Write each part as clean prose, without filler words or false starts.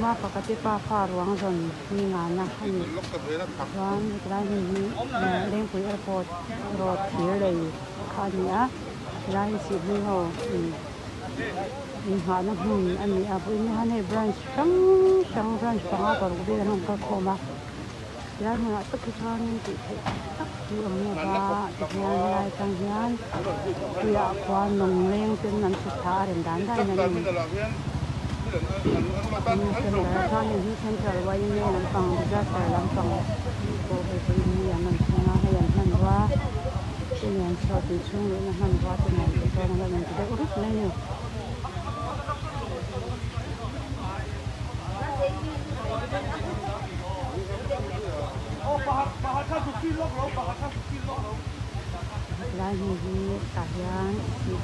มาปกติป้าฟ้าหลวงจนมีงานนะอันนี้ร้านร้านนี้เลี้ยงปุ๋ยแอร์พอร์ตรถเสียเลยคันนี้ร้านสิบนี่เขามีหาน้ำหุ่นอันนี้ปุ๋ยนี่ฮะในบรันช์ช่างบรันช์ฟังอ่ะก็รู้ดีน้องก็เข้ามาร้านนี้ตักที่ร้านนี้ติดตักที่อเมริกาติดงานอะไรต่างงานที่อาความนงเลี้ยงจนนั้นสุดท้ายเดินได้นั่นเองท่านที่เซ็นทรัลไว้ในลำปางจะใส่ลำปางก็ไปที่นี่อย่างนั้นนะให้ยันท่านว่าที่นี่ชอบที่ช่วงนี้นะท่านว่าที่ไหนก็ตอนนั้นมันจะได้รู้เลยเนี่ยร้านนี้ตัดยางที่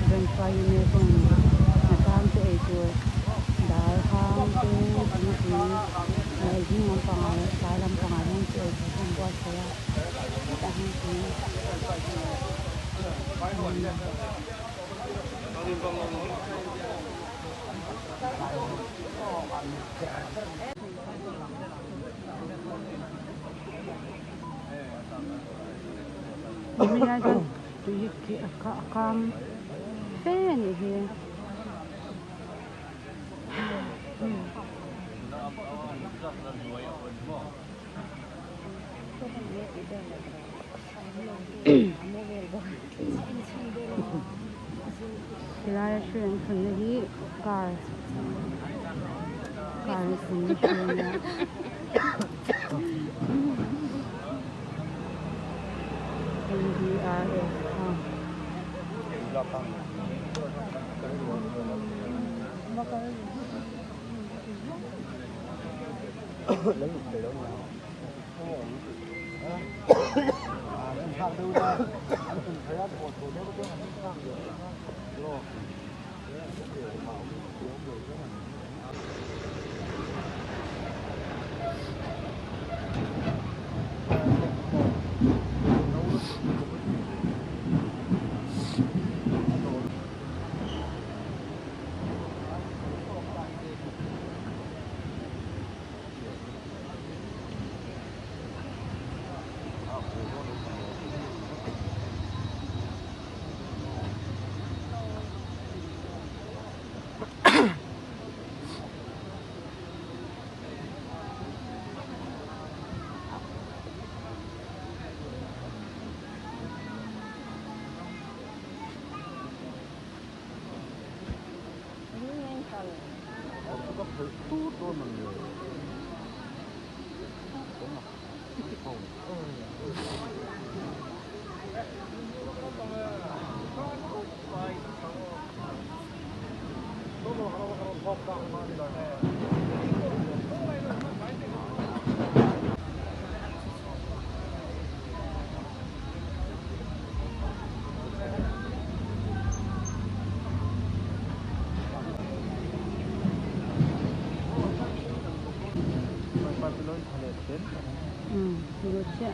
เป็นไฟในตรงการจะช่วยได้ทางที่ในที่ลำปางสายลำปางนั่นช่วยทุกวัดเสียแต่ให้ที่ไม่ได้จนตุยขี้คำเป็นอย่างนี้现在是存的一杆存的呢。NDRS 有钱。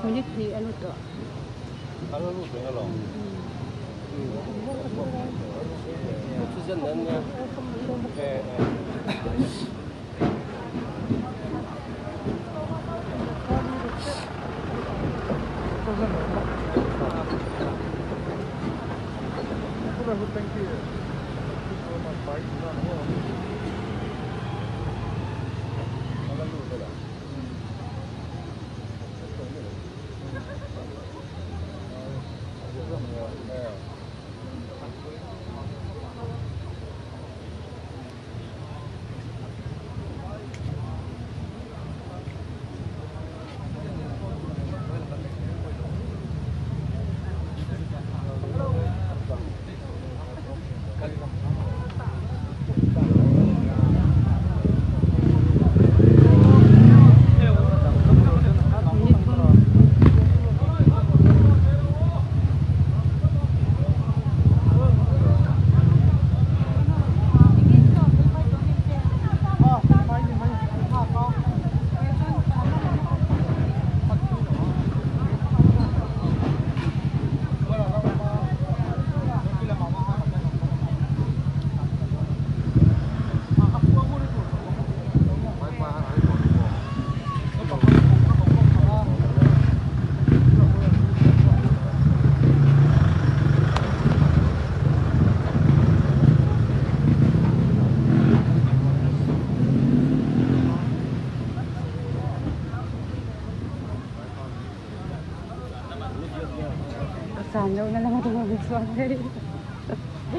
Military ano to? Ano luto nga lang? Gochujang nan niya. Saan daw na lang ito mabisuan dahil.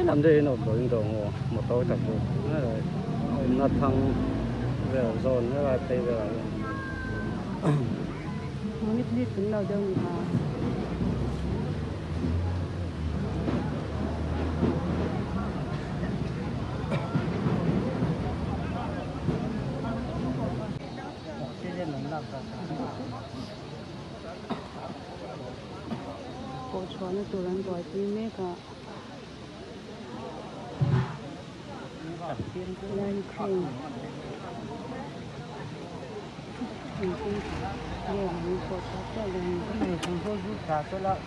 Làm gì nó đối ứng đồng một tàu chặt được, nó thăng về zone nó là tây về. Military tính đâu đâu mà. Cô cho nó tụi anh gọi đi mấy cả lên khen mình cũng để mình có cho lên cái này chúng tôi giúp trả cho lại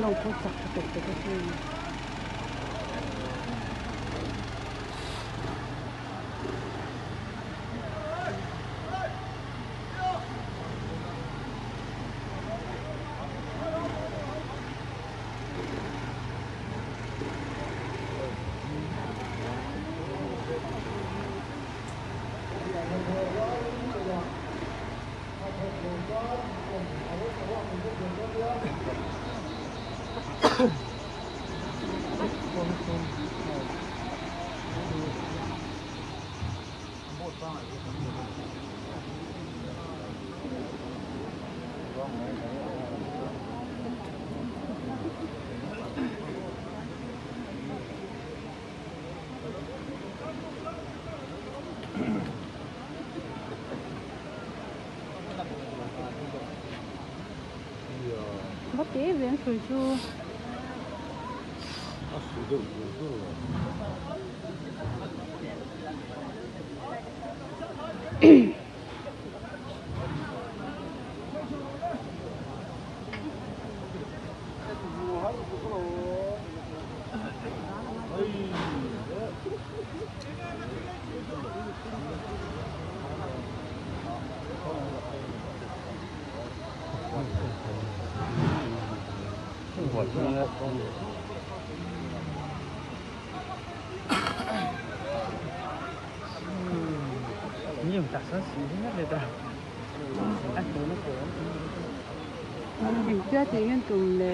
lâu phút chặt được cái gì bắt chế về sủi chua nhiều đặc sản xí nhấtเลยta ăn tối nó khổ mình chưa thì nhân tùng là